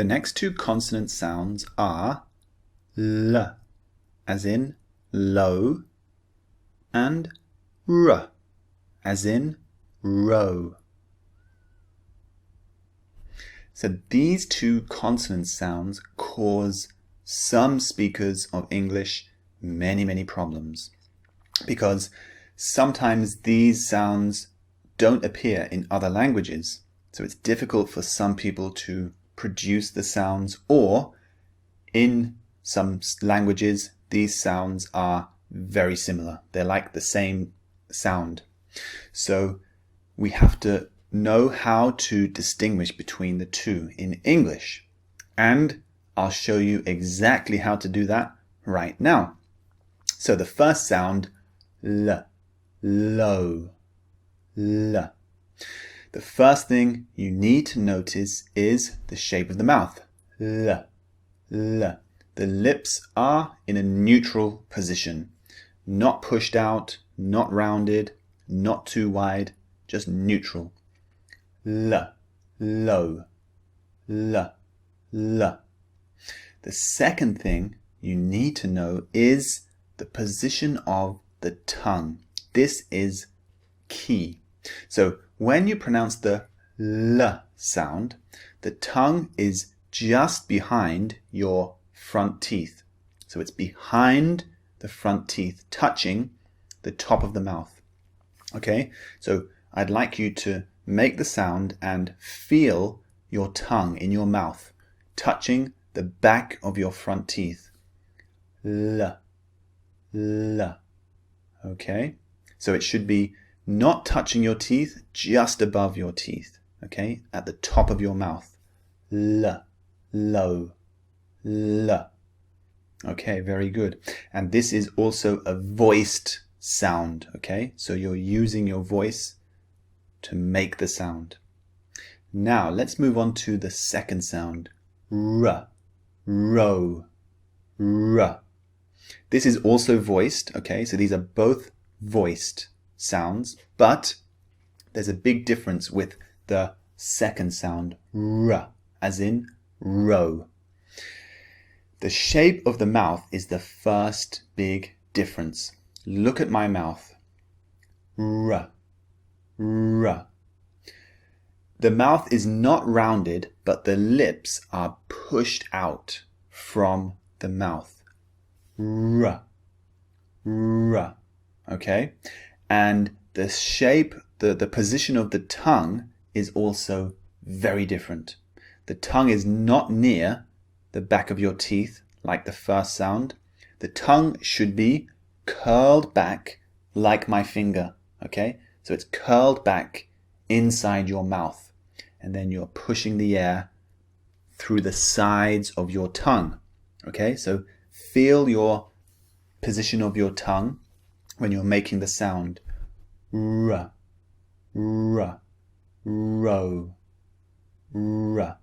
The next two consonant sounds are L, as in low, and R, as in row. So these two consonant sounds cause some speakers of English many problems, because sometimes these sounds don't appear in other languages. So it's difficult for some people to produce the sounds, or in some languages these sounds are very similar. They're like the same sound. So we have to know how to distinguish between the two in English. And I'll show you exactly how to do that right now. So the first sound, L, low, L. The first thing you need to notice is the shape of the mouth, L, L. The lips are in a neutral position, not pushed out, not rounded, not too wide, just neutral. L, low, L, L. The second thing you need to know is the position of the tongue. This is key. So when you pronounce the L sound, the tongue is just behind your front teeth. So it's behind the front teeth, touching the top of the mouth. Okay, so I'd like you to make the sound and feel your tongue in your mouth, touching the back of your front teeth. L, L. Okay, so it should be not touching your teeth, just above your teeth. Okay, at the top of your mouth. L, low, L. Okay, very good. And this is also a voiced sound. Okay, so you're using your voice to make the sound. Now let's move on to the second sound, R, row, R. This is also voiced. Okay, so these are both voiced sounds, but there's a big difference with the second sound, R, as in row. The shape of the mouth is the first big difference. Look at my mouth. R, R. The mouth is not rounded, but the lips are pushed out from the mouth. R, R. Okay? And the shape, the position of the tongue is also very different. The tongue is not near the back of your teeth like the first sound. The tongue should be curled back like my finger. Okay? So it's curled back inside your mouth. And then you're pushing the air through the sides of your tongue. Okay? So feel your position of your tongue when you're making the sound. R, R, row, R.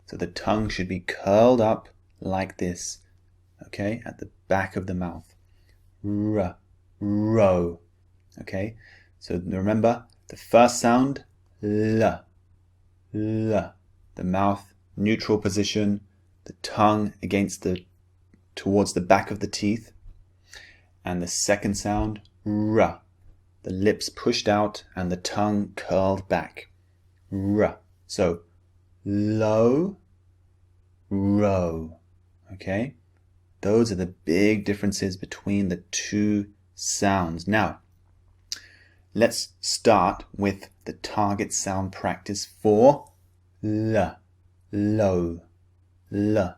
So the tongue should be curled up like this, okay, at the back of the mouth. R, row. Okay, so remember the first sound, L, L. The mouth, neutral position, the tongue towards the back of the teeth. And the second sound, R. The lips pushed out and the tongue curled back. R. So low, row. Okay? Those are the big differences between the two sounds. Now, let's start with the target sound practice for L, low, L.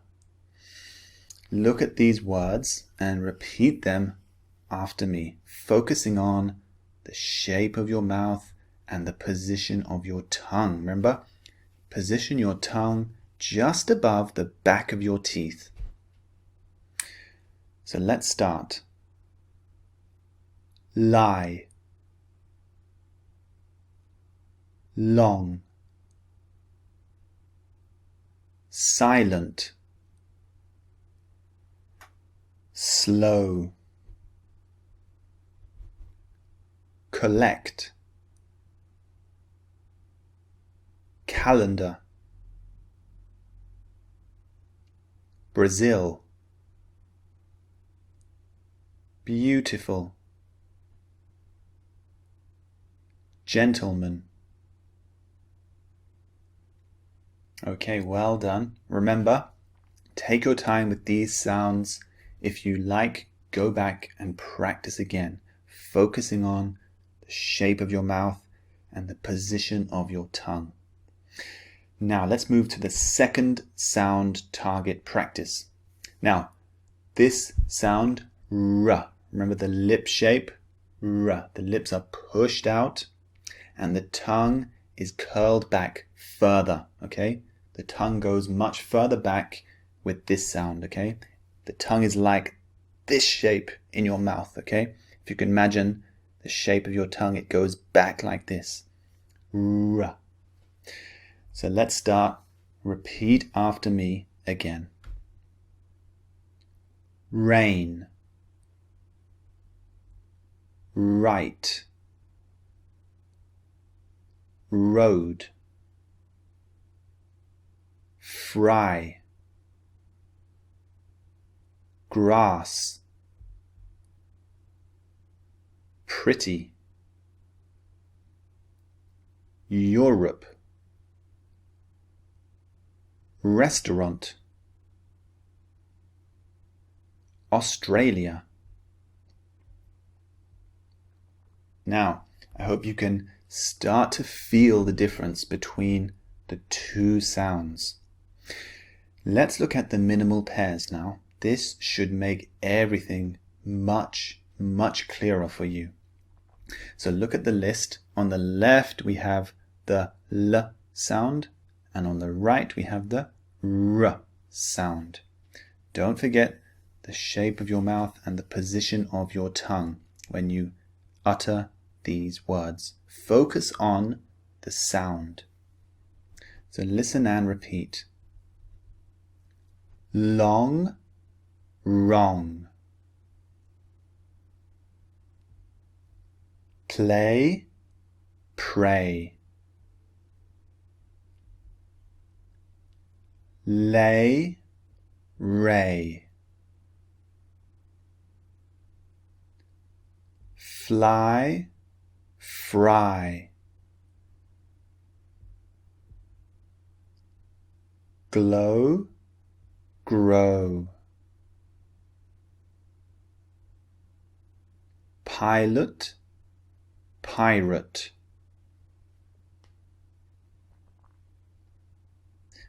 Look at these words and repeat them after me, focusing on the shape of your mouth and the position of your tongue. Remember, position your tongue just above the back of your teeth. So let's start. Lie, long, silent, slow, collect, calendar, Brazil. Beautiful. Gentleman. Okay, well done. Remember, take your time with these sounds. If you like, go back and practice again, focusing on the shape of your mouth and the position of your tongue. Now let's move to the second sound target practice. Now, this sound, R. Remember the lip shape? R. The lips are pushed out and the tongue is curled back further, okay? The tongue goes much further back with this sound, okay? The tongue is like this shape in your mouth, okay? If you can imagine the shape of your tongue, it goes back like this. R. So let's start. Repeat after me again. Rain. Right. Road. Fry. Grass. Pretty. Europe. Restaurant. Australia. Now, I hope you can start to feel the difference between the two sounds. Let's look at the minimal pairs now. This should make everything much clearer for you. So look at the list. On the left we have the L sound, and on the right we have the R sound. Don't forget the shape of your mouth and the position of your tongue when you utter these words. Focus on the sound. So listen and repeat. Long, wrong. Play, pray. Lay, ray. Fly, fry. Glow, grow. Pilot, pirate.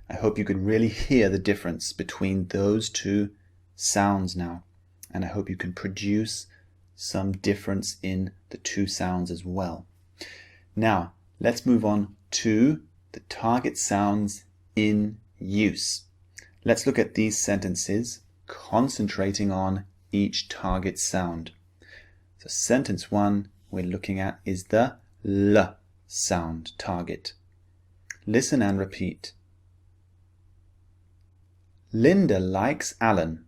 I hope you could really hear the difference between those two sounds now, and I hope you can produce some difference in the two sounds as well. Now, let's move on to the target sounds in use. Let's look at these sentences, concentrating on each target sound. So sentence 1 we're looking at is the L sound target. Listen and repeat. Linda likes Alan,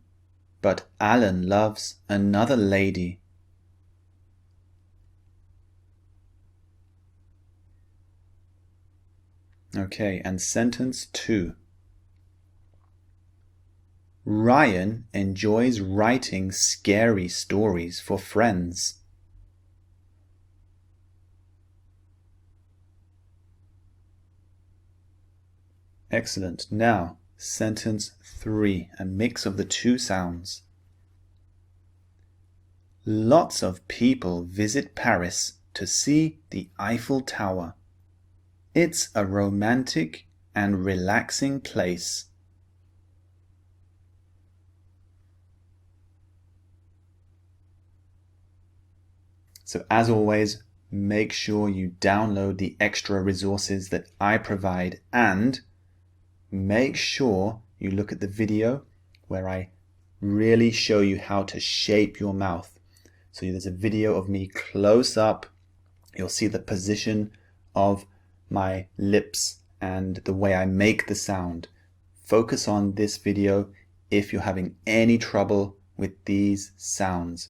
but Alan loves another lady. Okay, and sentence 2. Ryan enjoys writing scary stories for friends. Excellent. Now, sentence 3, a mix of the two sounds. Lots of people visit Paris to see the Eiffel Tower. It's a romantic and relaxing place. So as always, make sure you download the extra resources that I provide, and make sure you look at the video where I really show you how to shape your mouth. So there's a video of me close up. You'll see the position of my lips and the way I make the sound. Focus on this video if you're having any trouble with these sounds.